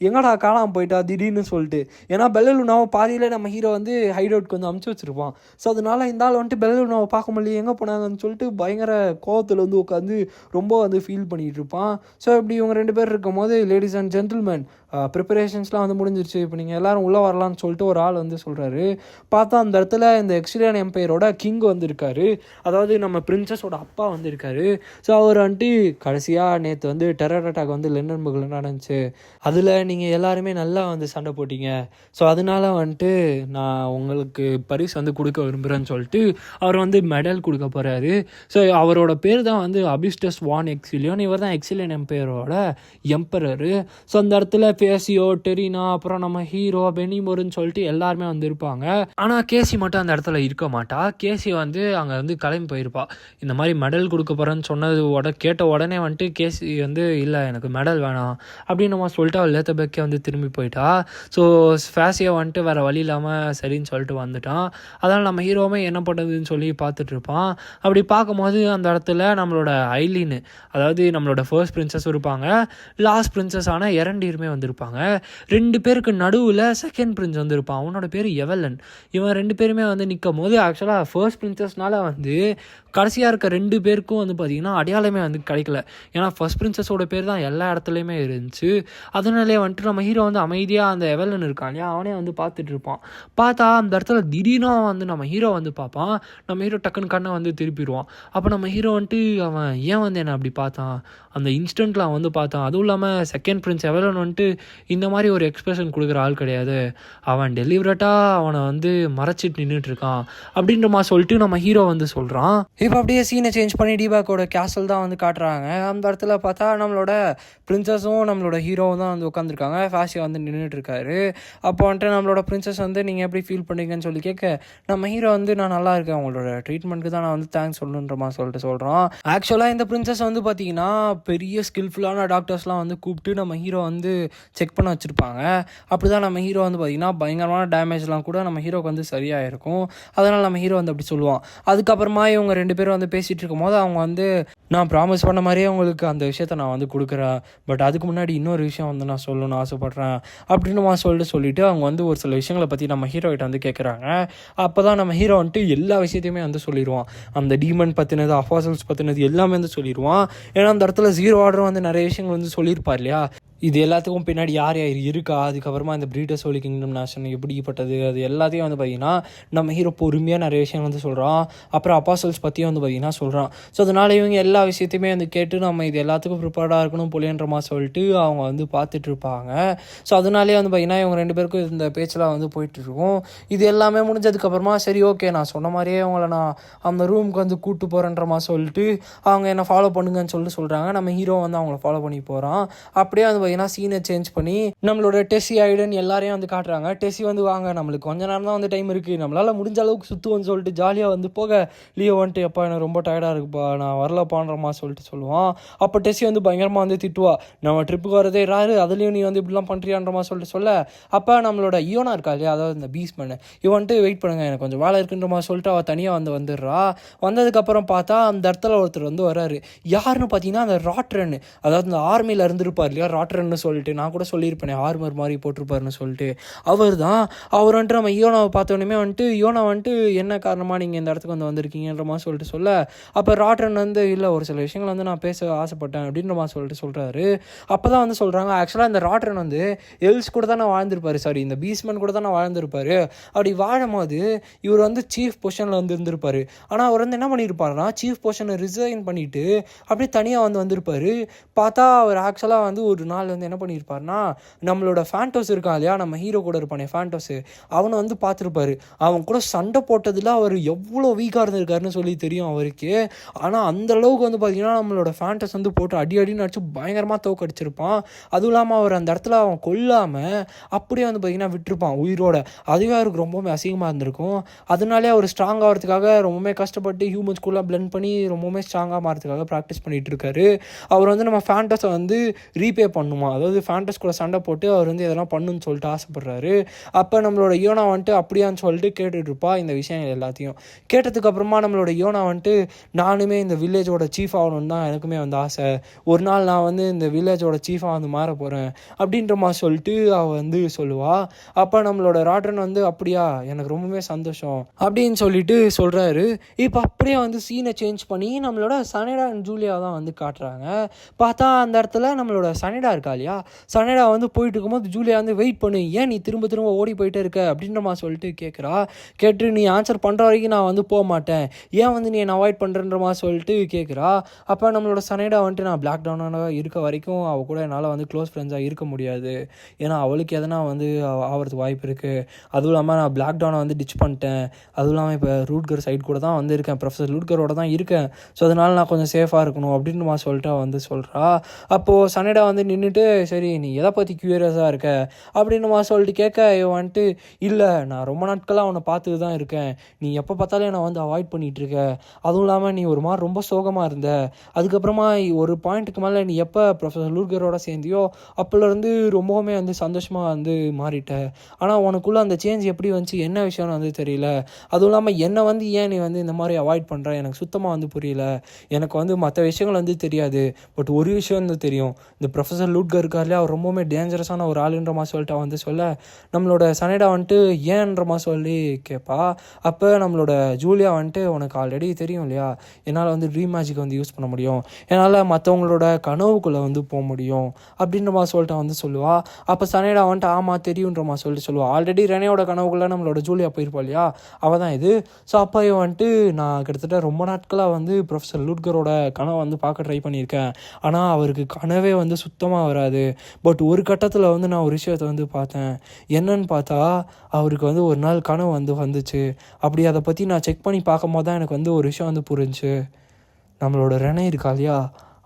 எங்கடா காணாமல் போயிட்டா திடீர்னு சொல்லிட்டு. ஏன்னா பெல்லலூனாவை பாதியில் நம்ம ஹீரோ வந்து ஹைட் அவுட்க்கு வந்து அமுச்சு வச்சுருப்பான். ஸோ அதனால இந்த ஆள் வந்துட்டு பெல்லலூனாவை பார்க்க முடியல, எங்கே போனாங்கன்னு சொல்லிட்டு பயங்கர கோவத்தில் வந்து உட்காந்து ரொம்ப வந்து ஃபீல் பண்ணிகிட்டு இருப்பான். ஸோ இப்படி இவங்க 2 பேர் இருக்கும் போது, லேடிஸ் அண்ட் ஜென்டில்மேன், ப்ரிப்பரேஷன்ஸ்லாம் வந்து முடிஞ்சிருச்சு, இப்போ நீங்கள் எல்லோரும் உள்ளே வரலான்னு சொல்லிட்டு ஒரு ஆள் வந்து சொல்கிறாரு. பார்த்தா அந்த இடத்துல இந்த எக்ஸ்ட்ரியன் எம்பையரோட கிங் வந்திருக்காரு, அதாவது நம்ம பிரின்சஸோட அப்பா வந்திருக்காரு. ஸோ அவர் வந்துட்டு கடைசியாக நேற்று வந்து டெரர் அட்டாக் வந்து லண்டன்பர்கில் நடந்துச்சு, அதில் நீங்கள் எல்லாருமே நல்லா வந்து சண்டை போட்டிங்க, ஸோ அதனால வந்துட்டு நான் உங்களுக்கு பரிசு வந்து கொடுக்க விரும்புகிறேன்னு சொல்லிட்டு அவர் வந்து மெடல் கொடுக்க போகிறாரு. ஸோ அவரோட பேர் தான் வந்து அபிஸ்டஸ் வான் எக்ஸிலியோன். இவர் தான் எக்ஸிலியன் எம்பையரோட எம்பரரு. ஸோ அந்த இடத்துல பேசியோ, டெரினா, அப்புறம் நம்ம ஹீரோ, பெனிமோர்னு சொல்லிட்டு எல்லாருமே வந்து இருப்பாங்க. ஆனால் கேசி மட்டும் அந்த இடத்துல இருக்க மாட்டா. கேசி வந்து அங்கே வந்து கிளம்பி போயிருப்பா. இந்த மாதிரி மெடல் கொடுக்க போகிறேன்னு சொன்னது கேட்ட உடனே வந்துட்டு கேசி வந்து இல்லை எனக்கு மெடல் வேணாம் அப்படின்னு நம்ம சொல்லிட்டு அவள் லேத்தபெக்கே வந்து திரும்பி போயிட்டா. ஸோ ஃபேஸியை வந்துட்டு வேறு வழி இல்லாமல் சரின்னு சொல்லிட்டு வந்துட்டான். அதனால் நம்ம ஹீரோவுமே என்ன பண்ணுறதுன்னு சொல்லி பார்த்துட்ருப்பான். அப்படி பார்க்கும்போது அந்த இடத்துல நம்மளோட ஐலீனு, அதாவது நம்மளோட ஃபர்ஸ்ட் பிரின்சஸ் இருப்பாங்க, லாஸ்ட் பிரின்சஸான எரண்டீருமே வந்திருப்பாங்க. 2 பேருக்கு நடுவில் செகண்ட் பிரின்ஸ் வந்திருப்பான், அவனோட பேர் எவலன். இவன் 2 பேருமே வந்து நிற்கும் போது ஆக்சுவலாக ஃபர்ஸ்ட் பிரின்சஸ்னால வந்து கடைசியாக இருக்க 2 பேருக்கும் வந்து பார்த்திங்கன்னா அடையாளமே வந்து கிடைக்கல. ஏன்னா ஃபர்ஸ்ட் பிரின்சஸோட பேர் தான் எல்லா இடத்துலையுமே இருந்துச்சு. அதனாலே வந்துட்டு நம்ம ஹீரோ வந்து அமைதியாக அந்த எவலன் இருக்கான் இல்லையா, அவனே வந்து பார்த்துட்டு இருப்பான். பார்த்தா அந்த இடத்துல திடீர்னு வந்து நம்ம ஹீரோ வந்து பார்ப்பான். நம்ம ஹீரோ டக்குன்னு கண்ணை வந்து திருப்பிடுவான். அப்போ நம்ம ஹீரோ வந்துட்டு அவன் ஏன் வந்து என்னை அப்படி பார்த்தான், அந்த இன்ஸ்டண்ட்டில் அவன் வந்து பார்த்தான். அதுவும் இல்லாமல் செகண்ட் பிரின்ஸ் எவலன் வந்துட்டு இந்த மாதிரி ஒரு எக்ஸ்பிரஷன் கொடுக்குற ஆள் கிடையாது, அவன் டெலிவரட்டாக அவனை வந்து மறைச்சிட்டு நின்றுட்டுருக்கான் அப்படின்ற மாதிரி சொல்லிட்டு நம்ம ஹீரோ வந்து சொல்கிறான். இப்போ அப்படியே சீனை சேஞ்ச் பண்ணி டீபாக்கோட கேசல் தான் வந்து காட்டுறாங்க. அந்த இடத்துல பார்த்தா நம்மளோட பிரின்சஸும் நம்மளோட ஹீரோவும் தான் வந்து உட்காந்துருக்காங்க. ஃபேஷியா வந்து நின்றுட்டுருக்காரு. அப்போ வந்துட்டு நம்மளோட பிரின்சஸ் வந்து நீங்கள் எப்படி ஃபீல் பண்ணுறீங்கன்னு சொல்லி கேட்க, நம்ம ஹீரோ வந்து நான் நல்லா இருக்கேன், உங்களோட ட்ரீட்மெண்ட்டுக்கு தான் நான் வந்து தேங்க்ஸ் சொல்லணுன்ற மாதிரி சொல்லிட்டு சொல்கிறோம். ஆக்சுவலாக இந்த பிரின்சஸ் வந்து பார்த்திங்கன்னா பெரிய ஸ்கில்ஃபுல்லான டாக்டர்ஸ்லாம் வந்து கூப்பிட்டு நம்ம ஹீரோ வந்து செக் பண்ண வச்சுருப்பாங்க. அப்படி தான் நம்ம ஹீரோ வந்து பார்த்திங்கன்னா பயங்கரமான டேமேஜ்லாம் கூட நம்ம ஹீரோக்கு வந்து சரியாக இருக்கும். அதனால் நம்ம ஹீரோ வந்து அப்படி சொல்லுவான். அதுக்கப்புறமா இவங்க 2 பேரும் வந்து பேசிகிட்டு இருக்கும் போது அவங்க வந்து, நான் ப்ராமிஸ் பண்ண மாதிரியே உங்களுக்கு அந்த விஷயத்த நான் வந்து கொடுக்குறேன், பட் அதுக்கு முன்னாடி இன்னொரு விஷயம் வந்து நான் சொல்லணும்னு ஆசைப்பட்றேன் அப்படின்னு சொல்லிட்டு அவங்க வந்து ஒரு சில விஷயங்களை பற்றி நம்ம ஹீரோகிட்ட வந்து கேட்குறாங்க. அப்போ தான் நம்ம ஹீரோ வந்துட்டு எல்லா விஷயத்தையுமே வந்து சொல்லிடுவான். அந்த டீமன் பற்றினது, அஃபாசல்ஸ் பற்றினது எல்லாமே வந்து சொல்லிடுவான். ஏன்னா அந்த இடத்துல ஜீரோ ஆர்டர் வந்து நிறைய விஷயங்கள் வந்து சொல்லியிருப்பார் இல்லையா, இது எல்லாத்துக்கும் பின்னாடி யார் யார் இருக்கா, அதுக்கப்புறமா இந்த பிரீடர்ஸ் ஹோலி கிங்டம் நேஷன் எப்படிப்பட்டது, அது எல்லாத்தையும் வந்து பார்த்திங்கன்னா நம்ம ஹீரோ பொறுமையாக நிறைய விஷயங்கள் வந்து சொல்கிறான். அப்புறம் அப்பாசல்ஸ் பற்றியும் வந்து பார்த்திங்கன்னா சொல்கிறான். ஸோ அதனால் இவங்க எல்லா விஷயத்தையுமே வந்து கேட்டு நம்ம இது எல்லாத்துக்கும் ப்ரிப்பேர்டாக இருக்கணும் போலேன்ற மாதிரி சொல்லிட்டு அவங்க வந்து பார்த்துட்டு இருப்பாங்க. ஸோ அதனாலே வந்து பார்த்திங்கன்னா இவங்க 2 பேருக்கும் இந்த பேச்செலாம் வந்து போயிட்டுருக்கும். இது எல்லாமே முடிஞ்சதுக்கப்புறமா சரி ஓகே, நான் சொன்ன மாதிரியே அவங்கள நான் அந்த ரூமுக்கு வந்து கூப்பிட்டு போகிறேன்ற மாதிரி சொல்லிட்டு அவங்க என்னை ஃபாலோ பண்ணுங்கன்னு சொல்லிட்டு சொல்கிறாங்க. நம்ம ஹீரோ வந்து அவங்கள ஃபாலோ பண்ணி போகிறான். அப்படியே வந்து பார்த்தீங்கன்னா சீனை சேஞ்ச் பண்ணி நம்மளோட டெஸ்ஸி ஐடன் எல்லாரையும் வந்து காட்டுறாங்க. டெஸ்ஸி வந்து வாங்க நம்மளுக்கு கொஞ்ச நேரம் தான் வந்து டைம் இருக்குது, நம்மளால் முடிஞ்ச அளவுக்கு சுற்றுவோன்னு சொல்லிட்டு ஜாலியாக வந்து போக லியோ வந்துட்டு எப்பா எனக்கு ரொம்ப டயர்டாக இருக்குப்பா நான் வரலப்பான்றமா சொல்லிட்டு சொல்லுவான். அப்போ டெஸ்ஸி வந்து பயங்கரமாக வந்து திட்டுவா, நம்ம ட்ரிப்புக்கு வரதே ராரு அதுலேயும் நீ வந்து இப்படிலாம் பண்ணுறியான்றமா சொல்லிட்டு சொல்ல அப்போ நம்மளோட யோனா இருக்கா இல்லையா, அதாவது இந்த பீஸ்மேன் இவன் வந்துட்டு வெயிட் பண்ணுங்க எனக்கு கொஞ்சம் வேலை இருக்குன்றமா சொல்லிட்டு அவள் தனியாக வந்துடுறா. வந்ததுக்கப்புறம் பார்த்தா அந்த இடத்துல ஒருத்தர் வந்து வராரு. யாருன்னு பார்த்தீங்கன்னா அந்த ராட்ரன், அதாவது இந்த ஆர்மியில் இருந்திருப்பார் இல்லையா ராட்ரன்னு சொல்லிட்டு, நான் கூட சொல்லியிருப்பேன் ஆர்மர் மாதிரி போட்டிருப்பாருன்னு சொல்லிட்டு, அவர் தான். அவர் வந்துட்டு நம்ம யோனாவை பார்த்தோன்னே வந்துட்டு யோனா வந்துட்டு என்ன காரணமாக நீங்கள் இந்த இடத்துக்கு வந்து வந்திருக்கீங்கன்ற மாதிரி சொல்லிட்டு சொல்ல அப்போ ராட்ரன் வந்து இல்லை ஒரு சில விஷயங்கள் வந்து நான் பேச ஆசைப்பட்டேன் அப்படின்ற மாதிரி சொல்லிட்டு சொல்கிறாரு. அப்போ தான் வந்து சொல்கிறாங்க ஆக்சுவலாக இந்த ராட்ரன் வந்து எல்ஸ் கூட தான் வாழ்ந்திருப்பார், சாரி இந்த பீஸ்மேன் கூட தான் வாழ்ந்திருப்பார். அப்படி வாழும்போது இவர் வந்து சீஃப் பொசிஷனில் வந்து இருந்திருப்பார். ஆனால் அவர் வந்து என்ன பண்ணியிருப்பாருன்னா சீஃப் பொசிஷனை ரிசைன் பண்ணிவிட்டு அப்படியே தனியாக வந்திருப்பார். பார்த்தா அவர் ஆக்சுவலாக வந்து ஒரு நாள் வந்து என்ன பண்ணியிருப்பாருனா நம்மளோட ஃபேண்டோஸ் இருக்கான் இல்லையா, நம்ம ஹீரோ கூட இருப்பானே ஃபேண்டோஸு, அவனை வந்து பார்த்துருப்பாரு. அவன் கூட சண்டை போட்டதில் அவர் எவ்வளோ வீக்காக இருந்திருக்காருன்னு சொல்லி தெரியும் அவருக்கு. ஆனால் அந்த அளவுக்கு வந்து பார்த்திங்கன்னா நம்மளோட ஃபேண்டஸ் வந்து போட்டு அடின்னு அடிச்சு பயங்கரமாக தோக்கடிச்சிருப்பான். அதுவும் இல்லாமல் அவர் அந்த இடத்துல அவன் கொல்லாமல் அப்படியே வந்து பார்த்திங்கன்னா விட்டுருப்பான் உயிரோட. அதுவே அவருக்கு ரொம்பவுமே அசிங்கமாக இருந்திருக்கும். அதனாலே அவர் ஸ்ட்ராங் ஆகிறதுக்காக ரொம்பவுமே கஷ்டப்பட்டு ஹியூமன்ஸ்குள்ளே பிளெண்ட் பண்ணி ரொம்பவுமே ஸ்ட்ராங்காக மாறதுக்காக ப்ராக்டிஸ் பண்ணிகிட்டு இருக்காரு. அவர் வந்து நம்ம ஃபேண்டஸை வந்து ரீபே பண்ணுமா, அதாவது ஃபேண்டஸ் கூட சண்டை போட்டு அவர் வந்து இதெல்லாம் பண்ணுன்னு சொல்லிட்டு ஆசைப்படுறாரு. அப்போ நம்மளோட யோனா வந்துட்டு அப்படியான்னு சொல்லிட்டு கேட்டுட்ருப்பா இந்த விஷயங்கள் எல்லாத்தையும். கேட்டதுக்கப்புறமா நம்மளோட யோனா வந்துட்டு நானுமே இந்த வில்லேஜோட சீஃப் ஆகணுன்னு தான் எனக்குமே வந்து ஆசை, ஒரு நாள் நான் வந்து இந்த வில்லேஜோட சீஃபாக வந்து மாற போகிறேன் அப்படின்ற மாதிரி சொல்லிட்டு அவள் வந்து சொல்லுவாள். அப்போ நம்மளோட ராட்ரன் வந்து அப்படியா எனக்கு ரொம்பவே சந்தோஷம் அப்படின்னு சொல்லிட்டு சொல்கிறாரு. இப்போ அப்படியே வந்து சீனை சேஞ்ச் பண்ணி நம்மளோட சனேடா அண்ட் ஜூலியா தான் வந்து காட்டுறாங்க. பார்த்தா அந்த இடத்துல நம்மளோட சனேடா இருக்கா இல்லையா, சனேடா வந்து போயிட்டு இருக்கும்போது ஜூலியா வந்து வெயிட் பண்ணு, ஏன் நீ திரும்ப திரும்ப ஓடி போயிட்டே இருக்க அப்படின்ற மாதிரி சொல்லிட்டு கேட்குறா. கேட்டு நீ ஆன்சர் பண்ணுற வரைக்கும் நான் வந்து போக மாட்டேன், ஏன் வந்து நீ என்னை அவாய்ட் பண்ணுறன்ற மாதிரி சொல்லிட்டு கேட்குறா. அப்போ நம்மளோட சனேடா வந்துட்டு நான் பிளாக் டவுனாக இருக்க வரைக்கும் அவள் கூட என்னால் வந்து க்ளோஸ் ஃப்ரெண்ட்ஸாக இருக்க முடியாது, ஏன்னா அவளுக்கு எதனா வந்து ஆகிறதுக்கு வாய்ப்பு இருக்குது. அதுவும் இல்லாமல் நான் பிளாக் டவுனை வந்து டிச் பண்ணிட்டேன், அதுவும் இல்லாமல் இப்போ ரூட்கர் சைடு கூட தான் வந்து இருக்கேன், ப்ரொஃபஸர் ரூட்கரோட தான் இருக்கேன், ஸோ அதனால் நான் கொஞ்சம் சேஃபாக இருக்கணும் அப்படின்னு மாதிரி சொல்லிட்டு வந்து சொல்கிறா. அப்போது சனேடா வந்து நின்றுட்டு சரி நீ எதை பற்றி க்யூரியஸாக இருக்க அப்படின்னு மாதிரி சொல்லிட்டு கேட்க வந்துட்டு இல்லை நான் ரொம்ப நாட்களாக அவனை பார்த்துட்டு தான் இருக்கேன், நீ எப்போ பார்த்தாலும் என்னை வந்து அவாய்ட் பண்ணிகிட்டு இருக்க, அதுவும் இல்லாமல் நீ ஒரு மாதிரி ரொம்ப சோகமாக இருந்த, அதுக்கப்புறமா ஒரு பாயிண்ட்டுக்கு மேலே நீ எப்போ ப்ரொஃபஸர் லூர்கரோட சேர்ந்தியோ அப்போலேருந்து ரொம்பவுமே வந்து சந்தோஷமாக வந்து மாறிட்ட, ஆனால் உனக்குள்ளே அந்த சேஞ்ச் எப்படி வந்துச்சு என்ன விஷயம்னு வந்து தெரியல, அதுவும் இல்லாமல் என்னை வந்து ஏன் நீ வந்து இந்த மாதிரி அவாய்ட் பண்ணுற எனக்கு சுத்தமாக வந்து புரியல, எனக்கு வந்து மற்ற விஷயங்கள் வந்து தெரியாது, பட் ஒரு விஷயம் வந்து தெரியும், இந்த ப்ரொஃபஸர் லூட்கர் இருக்கார்லையே அவர் ரொம்பவுமே டேஞ்சரஸான ஒரு ஆளுன்ற மாதிரி சொல்லிட்டு வந்து சொல்ல நம்மளோட சனேடா வந்துட்டு ஏன்ற மாதிரி சொல்லி கேட்பா. அப்போ நம்மளோட ஜூலியா வந்துட்டு உனக்கு ஆல்ரெடி தெரியும் இல்லையா, என்னால் வந்து ட்ரீம் மேஜிக் வந்து யூஸ் பண்ண முடியும், என்னால் மற்றவங்களோட கனவுக்குள்ளே வந்து போக முடியும் அப்படின்ற மாதிரி சொல்லிட்டு வந்து சொல்லுவாள். அப்போ சனேடா வந்துட்டு ஆமாம் தெரியுன்ற மாதிரி சொல்லிட்டு சொல்லுவாள். ஆல்ரெடி ரெனையோட கனவுக்குள்ளே நம்மளோட ஜூலியா போயிருப்பா இல்லையா, அவள் தான் இது. ஸோ அப்போ வந்துட்டு நான் கிட்டத்தட்ட ரொம்ப நாட்களாக வந்து ப்ரொஃபஸர் லூட்கரோட கனவை வந்து பார்க்க ட்ரை பண்ணியிருக்கேன், ஆனால் அவருக்கு கனவே வந்து சுத்தமாக வராது, பட் ஒரு கட்டத்தில் வந்து நான் ஒரு விஷயத்தை வந்து பார்த்தேன், என்னன்னு பார்த்தா அவருக்கு வந்து ஒரு நாள் கனவு வந்துச்சு, அப்படி அதை பற்றி நான் செக் பண்ணி பார்க்கும் போது தான் எனக்கு வந்து ஒரு விஷயம் வந்து புரிஞ்சுச்சு, நம்மளோட ரெனை இருக்கா இல்லையா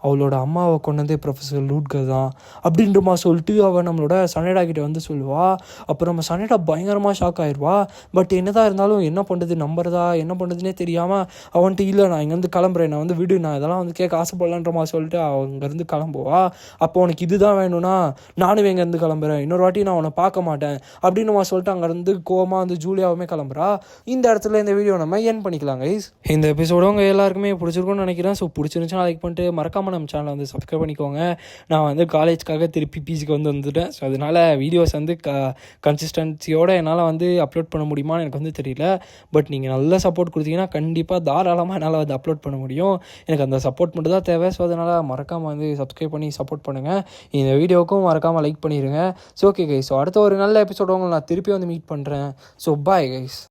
அவளோட அம்மாவை கொண்டதே ப்ரொஃபஸர் லூட்கர் தான் அப்படின்றமா சொல்லிட்டு அவள் நம்மளோட சனேடா கிட்டே வந்து சொல்லுவாள். அப்புறம் நம்ம சனேடா பயங்கரமாக ஷாக் ஆயிடுவா. பட் என்னதான் இருந்தாலும் என்ன பண்ணுறது நம்புறதா என்ன பண்ணுறதுனே தெரியாமல் அவன்ட்டு இல்லை நான் இங்கேருந்து கிளம்புறேன், நான் வந்து விடு, நான் இதெல்லாம் வந்து கேட்க ஆசைப்படலான்றமா சொல்லிட்டு அங்கேருந்து கிளம்புவா. அப்போ உனக்கு இதுதான் வேணும்னா நானும் எங்கேருந்து கிளம்புறேன், இன்னொரு வாட்டி நான் உன்னை பார்க்க மாட்டேன் அப்படின்னு சொல்லிட்டு அங்கேருந்து கோவமாக வந்து ஜூலியாவுமே கிளம்புறா. இந்த இடத்துல இந்த வீடியோ நம்ம என் பண்ணிக்கலாம் கைஸ். இந்த எபிசோட உங்கள் எல்லாருக்குமே பிடிச்சிருக்கும்னு நினைக்கிறேன். ஸோ பிடிச்சிருந்துச்சுன்னா லைக் பண்ணிட்டு மறக்காம நம்ம சேனலை வந்து சப்ஸ்கிரைப் பண்ணிக்கோங்க. நான் வந்து காலேஜ்க்காக திருப்பி பிஜிக்கு வந்துட்டேன். ஸோ அதனால் வீடியோஸ் வந்து கன்சிஸ்டன்சியோடு என்னால் வந்து அப்லோட் பண்ண முடியுமான்னு எனக்கு வந்து தெரியல. பட் நீங்கள் நல்ல சப்போர்ட் கொடுத்தீங்கன்னா கண்டிப்பாக தாராளமாக என்னால் வந்து அப்லோட் பண்ண முடியும். எனக்கு அந்த சப்போர்ட் மட்டும் தான் தேவை. ஸோ அதனால் மறக்காமல் வந்து சப்ஸ்கிரைப் பண்ணி சப்போர்ட் பண்ணுங்கள். இந்த வீடியோவுக்கும் மறக்காமல் லைக் பண்ணிடுங்க. ஸோ ஓகே கைஸ், ஸோ அடுத்த ஒரு நல்ல எபிசோட உங்களை நான் திருப்பி வந்து மீட் பண்ணுறேன். So bye guys.